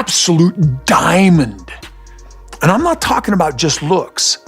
absolute diamond. And I'm not talking about just looks.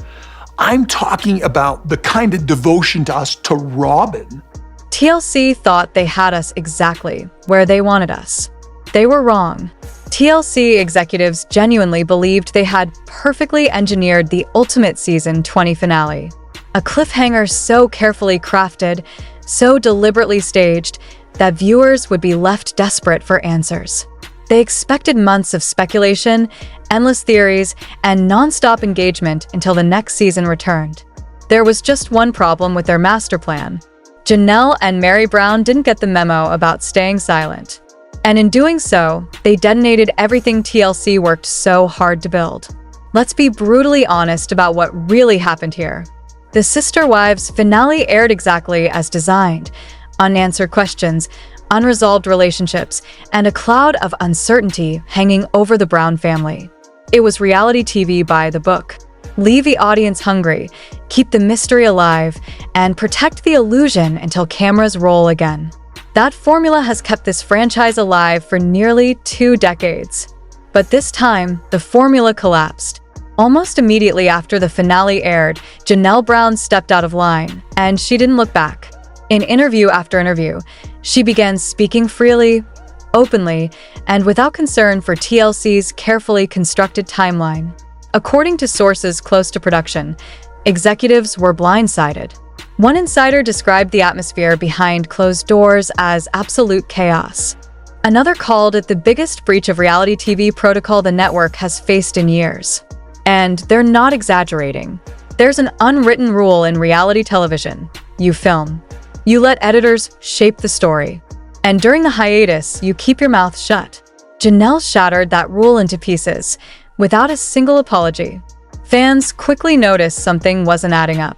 I'm talking about the kind of devotion to us to Robin. TLC thought they had us exactly where they wanted us. They were wrong. TLC executives genuinely believed they had perfectly engineered the ultimate season 20 finale. A cliffhanger so carefully crafted, so deliberately staged, that viewers would be left desperate for answers. They expected months of speculation, endless theories, and non-stop engagement until the next season returned. There was just one problem with their master plan. Janelle and Mary Brown didn't get the memo about staying silent. And in doing so, they detonated everything TLC worked so hard to build. Let's be brutally honest about what really happened here. The Sister Wives finale aired exactly as designed. Unanswered questions, unresolved relationships, and a cloud of uncertainty hanging over the Brown family. It was reality TV by the book. Leave the audience hungry, keep the mystery alive, and protect the illusion until cameras roll again. That formula has kept this franchise alive for nearly 2 decades. But this time, the formula collapsed. Almost immediately after the finale aired, Janelle Brown stepped out of line, and she didn't look back. In interview after interview, she began speaking freely, openly, and without concern for TLC's carefully constructed timeline. According to sources close to production, executives were blindsided. One insider described the atmosphere behind closed doors as absolute chaos. Another called it the biggest breach of reality TV protocol the network has faced in years. And they're not exaggerating. There's an unwritten rule in reality television. You film. You let editors shape the story. And during the hiatus, you keep your mouth shut. Janelle shattered that rule into pieces, without a single apology. Fans quickly noticed something wasn't adding up.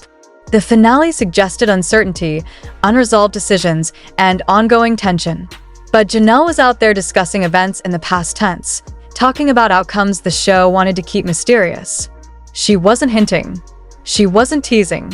The finale suggested uncertainty, unresolved decisions, and ongoing tension. But Janelle was out there discussing events in the past tense, talking about outcomes the show wanted to keep mysterious. She wasn't hinting. She wasn't teasing.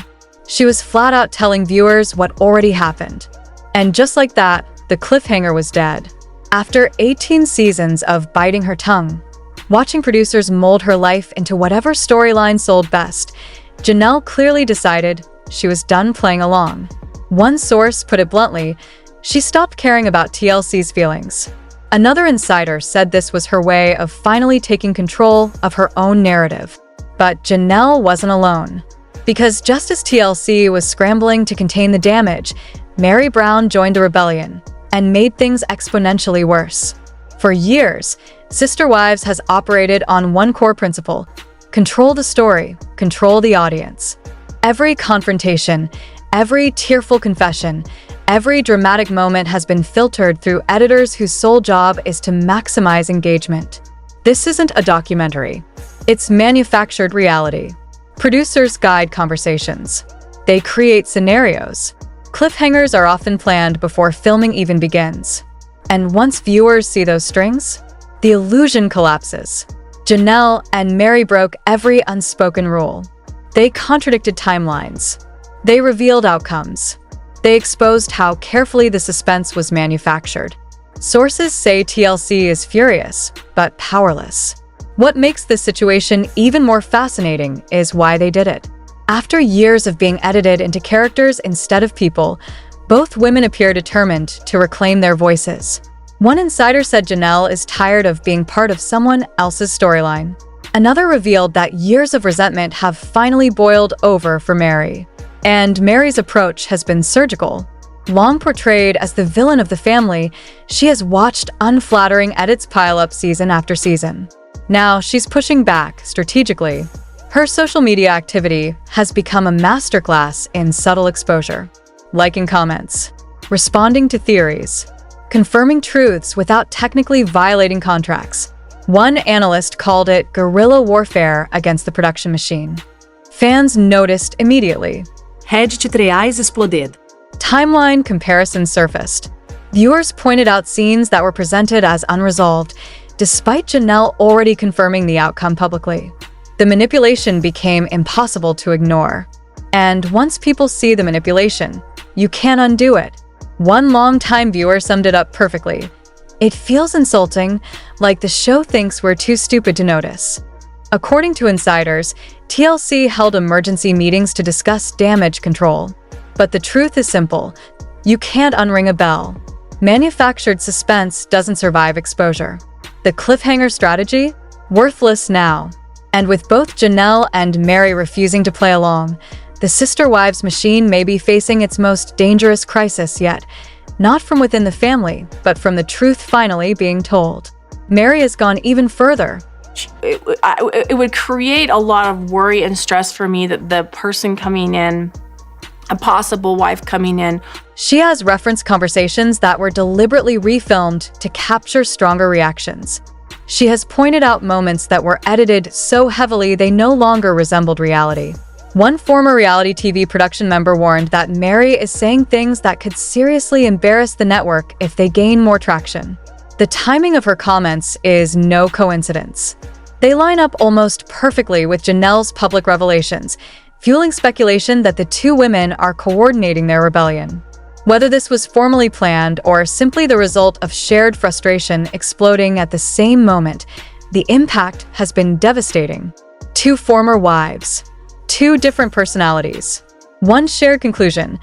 She was flat out telling viewers what already happened. And just like that, the cliffhanger was dead. After 18 seasons of biting her tongue, watching producers mold her life into whatever storyline sold best, Janelle clearly decided she was done playing along. One source put it bluntly, she stopped caring about TLC's feelings. Another insider said this was her way of finally taking control of her own narrative. But Janelle wasn't alone. Because just as TLC was scrambling to contain the damage, Mary Brown joined the rebellion and made things exponentially worse. For years, Sister Wives has operated on one core principle: control the story, control the audience. Every confrontation, every tearful confession, every dramatic moment has been filtered through editors whose sole job is to maximize engagement. This isn't a documentary. It's manufactured reality. Producers guide conversations. They create scenarios. Cliffhangers are often planned before filming even begins. And once viewers see those strings, the illusion collapses. Janelle and Mary broke every unspoken rule. They contradicted timelines. They revealed outcomes. They exposed how carefully the suspense was manufactured. Sources say TLC is furious, but powerless. What makes this situation even more fascinating is why they did it. After years of being edited into characters instead of people, both women appear determined to reclaim their voices. One insider said Janelle is tired of being part of someone else's storyline. Another revealed that years of resentment have finally boiled over for Mary. And Mary's approach has been surgical. Long portrayed as the villain of the family, she has watched unflattering edits pile up season after season. Now she's pushing back strategically. Her social media activity has become a masterclass in subtle exposure. Liking comments, responding to theories, confirming truths without technically violating contracts. One analyst called it guerrilla warfare against the production machine. Fans noticed immediately. Rede de triais exploded. Timeline comparisons surfaced. Viewers pointed out scenes that were presented as unresolved, despite Janelle already confirming the outcome publicly. The manipulation became impossible to ignore. And once people see the manipulation, you can't undo it. One longtime viewer summed it up perfectly. It feels insulting, like the show thinks we're too stupid to notice. According to insiders, TLC held emergency meetings to discuss damage control. But the truth is simple. You can't unring a bell. Manufactured suspense doesn't survive exposure. The cliffhanger strategy? Worthless now. And with both Janelle and Mary refusing to play along, the sister wives machine may be facing its most dangerous crisis yet, not from within the family, but from the truth finally being told. Mary has gone even further. It would create a lot of worry and stress for me that the person coming in, a possible wife coming in. She has referenced conversations that were deliberately refilmed to capture stronger reactions. She has pointed out moments that were edited so heavily they no longer resembled reality. One former reality TV production member warned that Mary is saying things that could seriously embarrass the network if they gain more traction. The timing of her comments is no coincidence. They line up almost perfectly with Janelle's public revelations, fueling speculation that the two women are coordinating their rebellion. Whether this was formally planned or simply the result of shared frustration exploding at the same moment, the impact has been devastating. Two former wives. Two different personalities. One shared conclusion.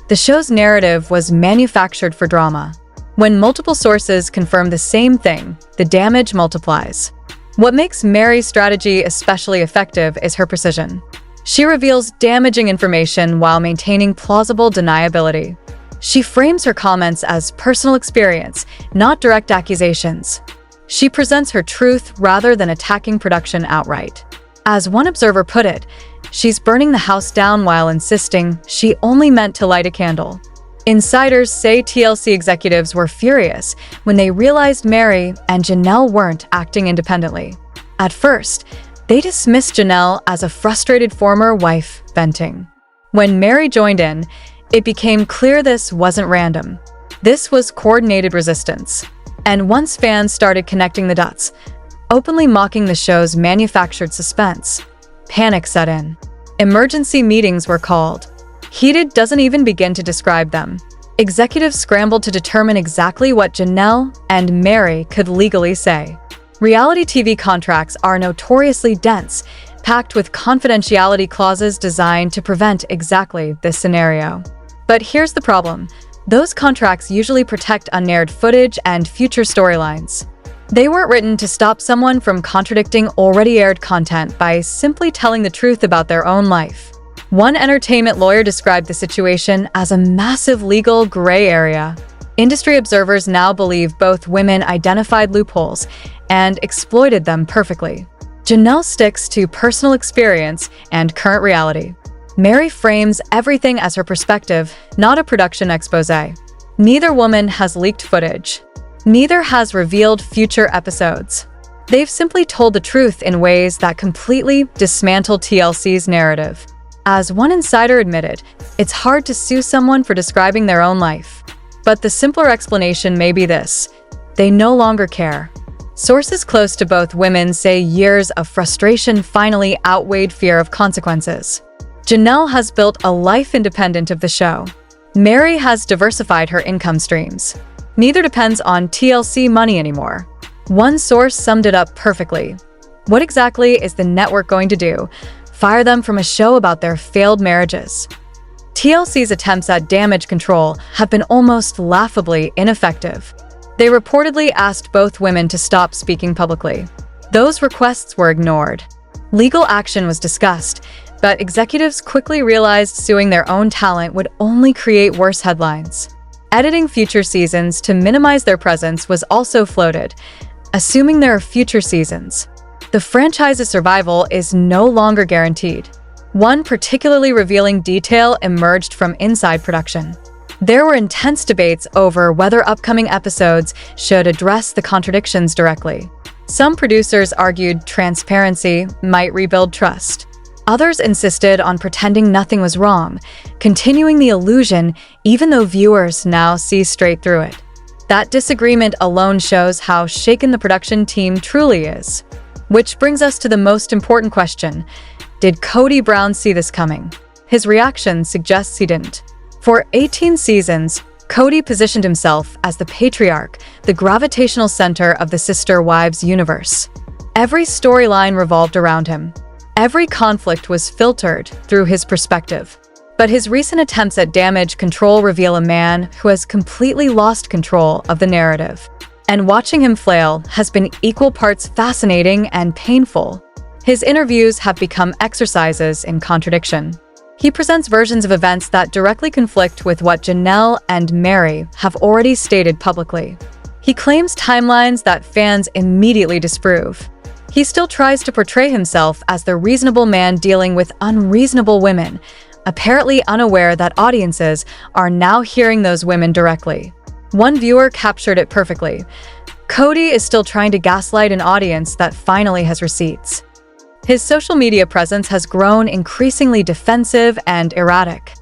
The show's narrative was manufactured for drama. When multiple sources confirm the same thing, the damage multiplies. What makes Mary's strategy especially effective is her precision. She reveals damaging information while maintaining plausible deniability. She frames her comments as personal experience, not direct accusations. She presents her truth rather than attacking production outright. As one observer put it, she's burning the house down while insisting she only meant to light a candle. Insiders say TLC executives were furious when they realized Mary and Janelle weren't acting independently. At first, they dismissed Janelle as a frustrated former wife venting. When Mary joined in, it became clear this wasn't random. This was coordinated resistance. And once fans started connecting the dots, openly mocking the show's manufactured suspense, panic set in. Emergency meetings were called. Heated doesn't even begin to describe them. Executives scrambled to determine exactly what Janelle and Mary could legally say. Reality TV contracts are notoriously dense, packed with confidentiality clauses designed to prevent exactly this scenario. But here's the problem. Those contracts usually protect unaired footage and future storylines. They weren't written to stop someone from contradicting already aired content by simply telling the truth about their own life. One entertainment lawyer described the situation as a massive legal gray area. Industry observers now believe both women identified loopholes and exploited them perfectly. Janelle sticks to personal experience and current reality. Mary frames everything as her perspective, not a production exposé. Neither woman has leaked footage. Neither has revealed future episodes. They've simply told the truth in ways that completely dismantle TLC's narrative. As one insider admitted, it's hard to sue someone for describing their own life. But the simpler explanation may be this: they no longer care. Sources close to both women say years of frustration finally outweighed fear of consequences. Janelle has built a life independent of the show. Mary has diversified her income streams. Neither depends on TLC money anymore. One source summed it up perfectly. What exactly is the network going to do? Fire them from a show about their failed marriages? TLC's attempts at damage control have been almost laughably ineffective. They reportedly asked both women to stop speaking publicly. Those requests were ignored. Legal action was discussed, but executives quickly realized suing their own talent would only create worse headlines. Editing future seasons to minimize their presence was also floated, assuming there are future seasons. The franchise's survival is no longer guaranteed. One particularly revealing detail emerged from inside production. There were intense debates over whether upcoming episodes should address the contradictions directly. Some producers argued transparency might rebuild trust. Others insisted on pretending nothing was wrong, continuing the illusion even though viewers now see straight through it. That disagreement alone shows how shaken the production team truly is. Which brings us to the most important question: did Cody Brown see this coming? His reaction suggests he didn't. For 18 seasons, Cody positioned himself as the patriarch, the gravitational center of the Sister Wives universe. Every storyline revolved around him. Every conflict was filtered through his perspective. But his recent attempts at damage control reveal a man who has completely lost control of the narrative. And watching him flail has been equal parts fascinating and painful. His interviews have become exercises in contradiction. He presents versions of events that directly conflict with what Janelle and Mary have already stated publicly. He claims timelines that fans immediately disprove. He still tries to portray himself as the reasonable man dealing with unreasonable women, apparently unaware that audiences are now hearing those women directly. One viewer captured it perfectly. Cody is still trying to gaslight an audience that finally has receipts. His social media presence has grown increasingly defensive and erratic.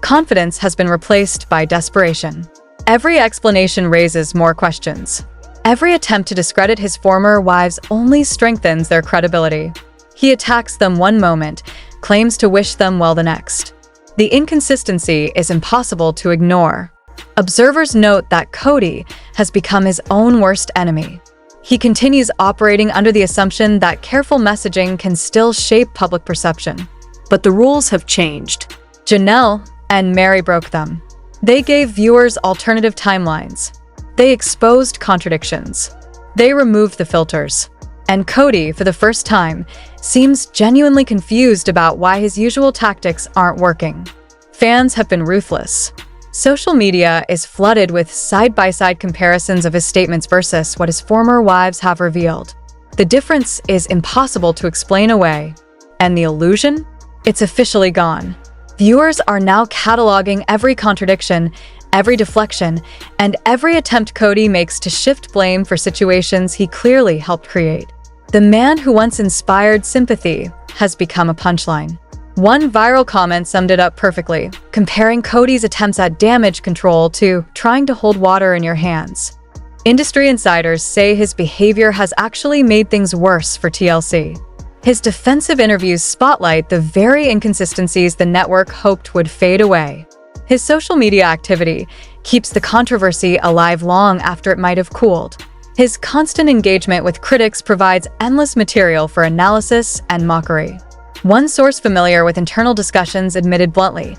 Confidence has been replaced by desperation. Every explanation raises more questions. Every attempt to discredit his former wives only strengthens their credibility. He attacks them one moment, claims to wish them well the next. The inconsistency is impossible to ignore. Observers note that Cody has become his own worst enemy. He continues operating under the assumption that careful messaging can still shape public perception. But the rules have changed. Janelle and Mary broke them. They gave viewers alternative timelines. They exposed contradictions. They removed the filters. And Cody, for the first time, seems genuinely confused about why his usual tactics aren't working. Fans have been ruthless. Social media is flooded with side-by-side comparisons of his statements versus what his former wives have revealed. The difference is impossible to explain away. And the illusion? It's officially gone. Viewers are now cataloging every contradiction, every deflection, and every attempt Cody makes to shift blame for situations he clearly helped create. The man who once inspired sympathy has become a punchline. One viral comment summed it up perfectly, comparing Cody's attempts at damage control to trying to hold water in your hands. Industry insiders say his behavior has actually made things worse for TLC. His defensive interviews spotlight the very inconsistencies the network hoped would fade away. His social media activity keeps the controversy alive long after it might have cooled. His constant engagement with critics provides endless material for analysis and mockery. One source familiar with internal discussions admitted bluntly,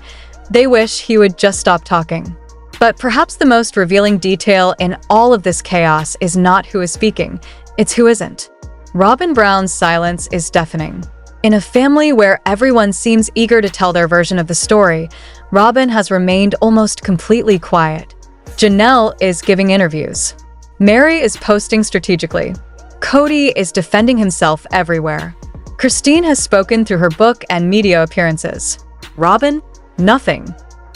they wish he would just stop talking. But perhaps the most revealing detail in all of this chaos is not who is speaking, it's who isn't. Robin Brown's silence is deafening. In a family where everyone seems eager to tell their version of the story, Robin has remained almost completely quiet. Janelle is giving interviews. Mary is posting strategically. Cody is defending himself everywhere. Christine has spoken through her book and media appearances. Robin? Nothing.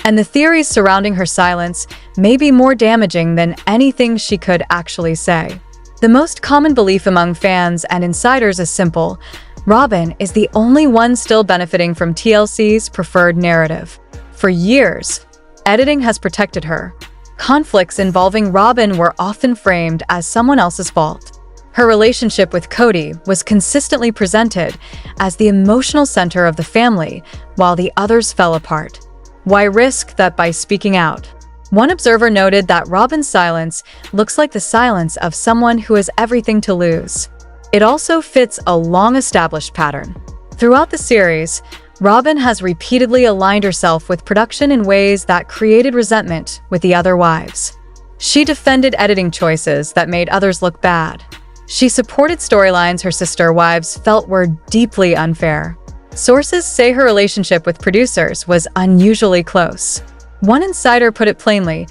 And the theories surrounding her silence may be more damaging than anything she could actually say. The most common belief among fans and insiders is simple. Robin is the only one still benefiting from TLC's preferred narrative. For years, editing has protected her. Conflicts involving Robin were often framed as someone else's fault. Her relationship with Cody was consistently presented as the emotional center of the family, while the others fell apart. Why risk that by speaking out? One observer noted that Robin's silence looks like the silence of someone who has everything to lose. It also fits a long-established pattern. Throughout the series, Robin has repeatedly aligned herself with production in ways that created resentment with the other wives. She defended editing choices that made others look bad. She supported storylines her sister wives felt were deeply unfair. Sources say her relationship with producers was unusually close. One insider put it plainly,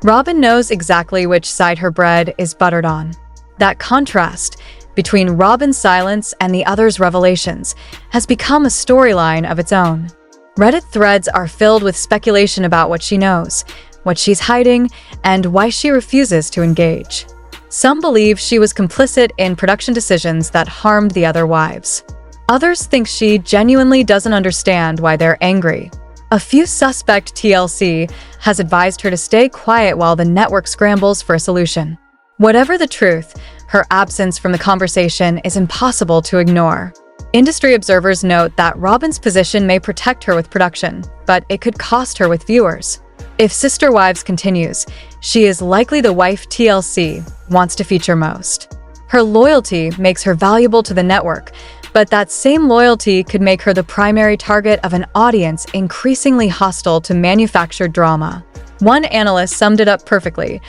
Robin knows exactly which side her bread is buttered on. That contrast between Robin's silence and the others' revelations has become a storyline of its own. Reddit threads are filled with speculation about what she knows, what she's hiding, and why she refuses to engage. Some believe she was complicit in production decisions that harmed the other wives. Others think she genuinely doesn't understand why they're angry. A few suspect TLC has advised her to stay quiet while the network scrambles for a solution. Whatever the truth, her absence from the conversation is impossible to ignore. Industry observers note that Robin's position may protect her with production, but it could cost her with viewers. If Sister Wives continues, she is likely the wife TLC wants to feature most. Her loyalty makes her valuable to the network, but that same loyalty could make her the primary target of an audience increasingly hostile to manufactured drama. One analyst summed it up perfectly.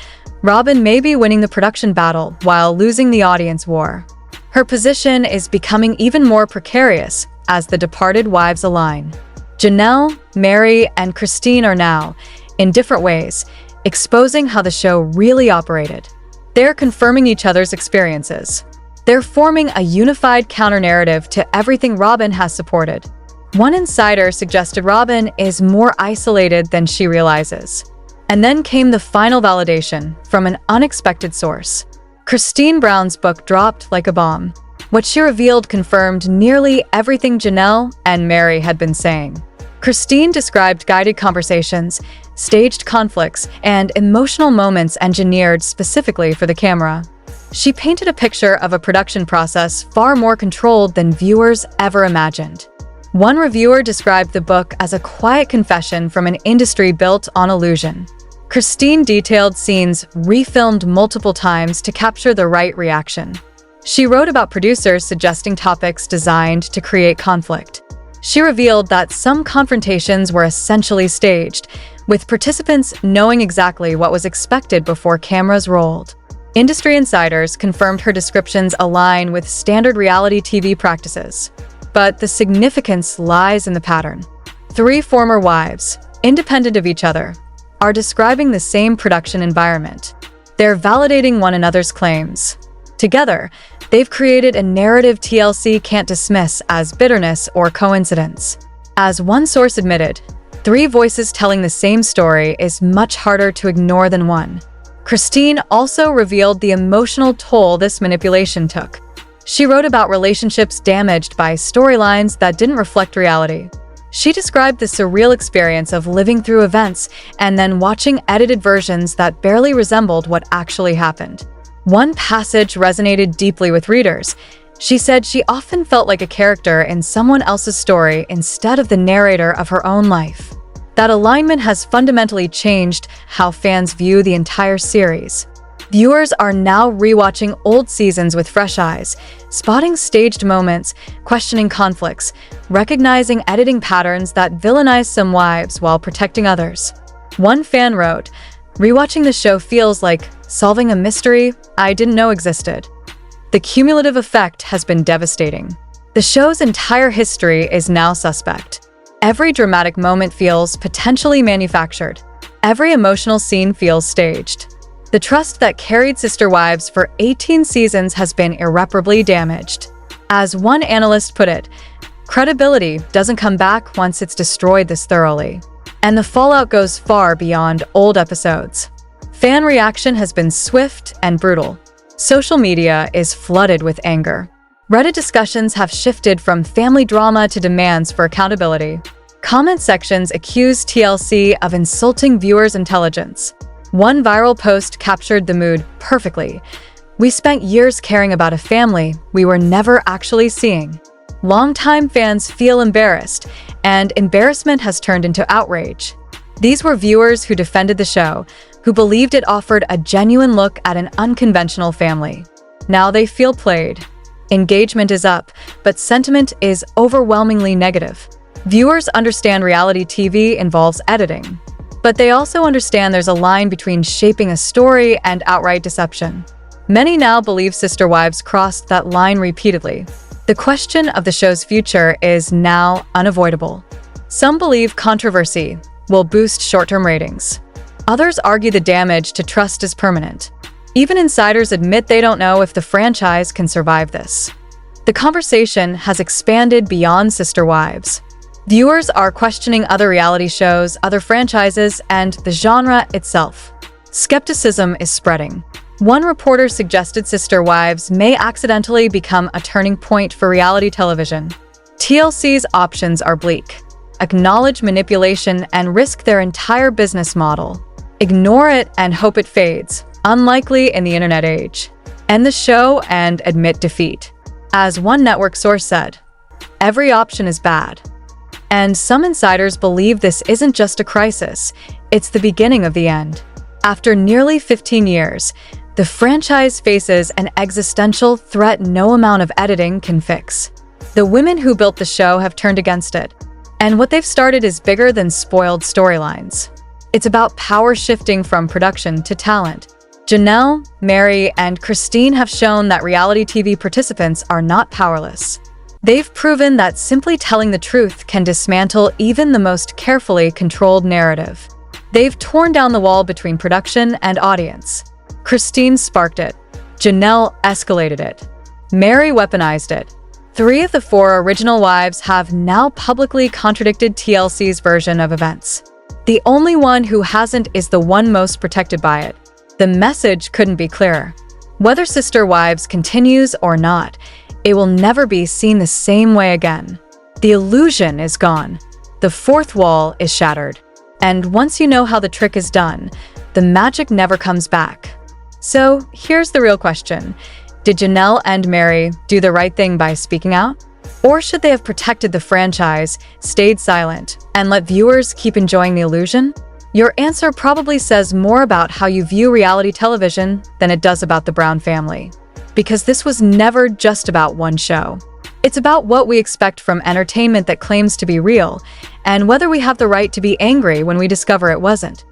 Robin may be winning the production battle while losing the audience war. Her position is becoming even more precarious as the departed wives align. Janelle, Mary, and Christine are now, in different ways, exposing how the show really operated. They're confirming each other's experiences. They're forming a unified counter-narrative to everything Robin has supported. One insider suggested Robin is more isolated than she realizes. And then came the final validation from an unexpected source. Christine Brown's book dropped like a bomb. What she revealed confirmed nearly everything Janelle and Mary had been saying. Christine described guided conversations, staged conflicts, and emotional moments engineered specifically for the camera. She painted a picture of a production process far more controlled than viewers ever imagined. One reviewer described the book as a quiet confession from an industry built on illusion. Christine detailed scenes refilmed multiple times to capture the right reaction. She wrote about producers suggesting topics designed to create conflict. She revealed that some confrontations were essentially staged, with participants knowing exactly what was expected before cameras rolled. Industry insiders confirmed her descriptions align with standard reality TV practices. But the significance lies in the pattern. 3 former wives, independent of each other, are describing the same production environment. They're validating one another's claims. Together, they've created a narrative TLC can't dismiss as bitterness or coincidence. As one source admitted, 3 voices telling the same story is much harder to ignore than one. Christine also revealed the emotional toll this manipulation took. She wrote about relationships damaged by storylines that didn't reflect reality. She described the surreal experience of living through events and then watching edited versions that barely resembled what actually happened. One passage resonated deeply with readers. She said she often felt like a character in someone else's story instead of the narrator of her own life. That alignment has fundamentally changed how fans view the entire series. Viewers are now rewatching old seasons with fresh eyes, spotting staged moments, questioning conflicts, recognizing editing patterns that villainize some wives while protecting others. One fan wrote, "Rewatching the show feels like solving a mystery I didn't know existed." The cumulative effect has been devastating. The show's entire history is now suspect. Every dramatic moment feels potentially manufactured. Every emotional scene feels staged. The trust that carried Sister Wives for 18 seasons has been irreparably damaged. As one analyst put it, credibility doesn't come back once it's destroyed this thoroughly. And the fallout goes far beyond old episodes. Fan reaction has been swift and brutal. Social media is flooded with anger. Reddit discussions have shifted from family drama to demands for accountability. Comment sections accuse TLC of insulting viewers' intelligence. One viral post captured the mood perfectly. "We spent years caring about a family we were never actually seeing." Longtime fans feel embarrassed, and embarrassment has turned into outrage. These were viewers who defended the show, who believed it offered a genuine look at an unconventional family. Now they feel played. Engagement is up, but sentiment is overwhelmingly negative. Viewers understand reality TV involves editing, but they also understand there's a line between shaping a story and outright deception. Many now believe Sister Wives crossed that line repeatedly. The question of the show's future is now unavoidable. Some believe controversy will boost short-term ratings. Others argue the damage to trust is permanent. Even insiders admit they don't know if the franchise can survive this. The conversation has expanded beyond Sister Wives. Viewers are questioning other reality shows, other franchises, and the genre itself. Skepticism is spreading. One reporter suggested Sister Wives may accidentally become a turning point for reality television. TLC's options are bleak. Acknowledge manipulation and risk their entire business model. Ignore it and hope it fades, unlikely in the internet age. End the show and admit defeat. As one network source said, "Every option is bad." And some insiders believe this isn't just a crisis, it's the beginning of the end. After nearly 15 years, the franchise faces an existential threat no amount of editing can fix. The women who built the show have turned against it, and what they've started is bigger than spoiled storylines. It's about power shifting from production to talent. Janelle, Mary, and Christine have shown that reality TV participants are not powerless. They've proven that simply telling the truth can dismantle even the most carefully controlled narrative. They've torn down the wall between production and audience. Christine sparked it. Janelle escalated it. Mary weaponized it. 3 of the 4 original wives have now publicly contradicted TLC's version of events. The only one who hasn't is the one most protected by it. The message couldn't be clearer. Whether Sister Wives continues or not, it will never be seen the same way again. The illusion is gone. The fourth wall is shattered. And once you know how the trick is done, the magic never comes back. So here's the real question. Did Janelle and Mary do the right thing by speaking out? Or should they have protected the franchise, stayed silent, and let viewers keep enjoying the illusion? Your answer probably says more about how you view reality television than it does about the Brown family. Because this was never just about one show. It's about what we expect from entertainment that claims to be real, and whether we have the right to be angry when we discover it wasn't.